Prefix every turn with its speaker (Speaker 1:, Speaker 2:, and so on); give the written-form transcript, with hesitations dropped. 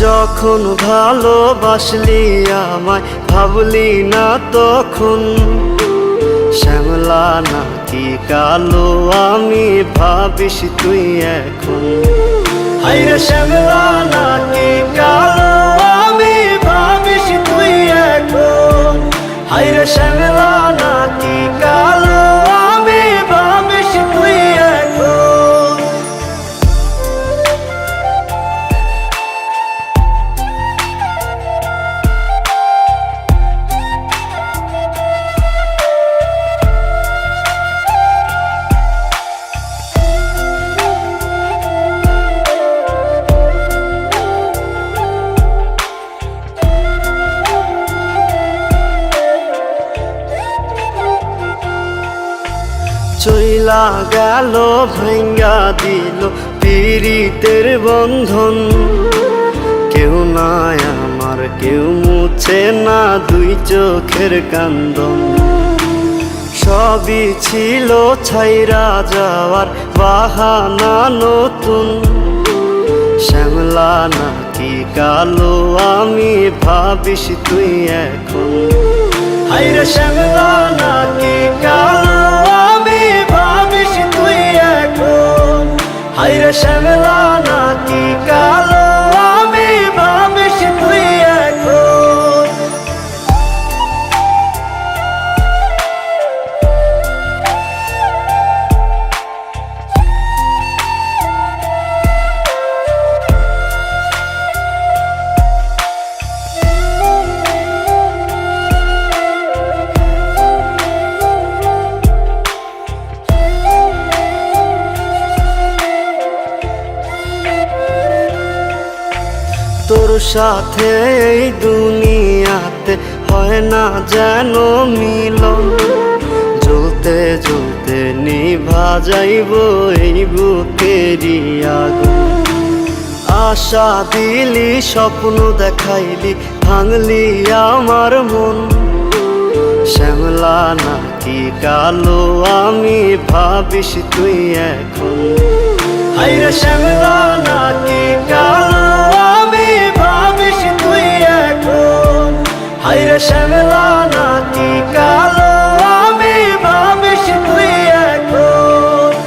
Speaker 1: যখন ভালোবাসলি আমায় ভাবলি না তখন শ্যামলা নাকি কালো আমি ভাবিস তুই এখন। হায়রে শ্যামলা নাকি কালো আমি ভাবিস তুই এখন। হায়রে শ্যামলা নাকি কালো আমি ভাবিস তুই এখন। চইলা গেল ভাঙ্গা দিল পীড়িতের বন্ধন। কেউ নাই আমার কেউ মুছে না দুই চোখের কান্দন। সবই ছিল ছাইরা যাওয়ার বাহানা নতুন। শ্যামলা নাকি কালো আমি ভাবিস তুই এখন। হায়রে শ্যামলা নাকি কালো আমি ভাবিস তুই এখন। হায়রে শ্যামলা নাকি কালো আমি ভাবিস তুই এখন। তোর সাথে এই দুনিয়াতে হয় না যেন মিলন। জ্বলতে জ্বলতে নিভা যাইব এই বুকেরই আগুন। আশা দিলি স্বপ্ন দেখাইলি ভাঙলি আমার মন। শ্যামলা নাকি কালো আমি ভাবিস তুই এখন। হায়রে শ্যামলা নাকি কালো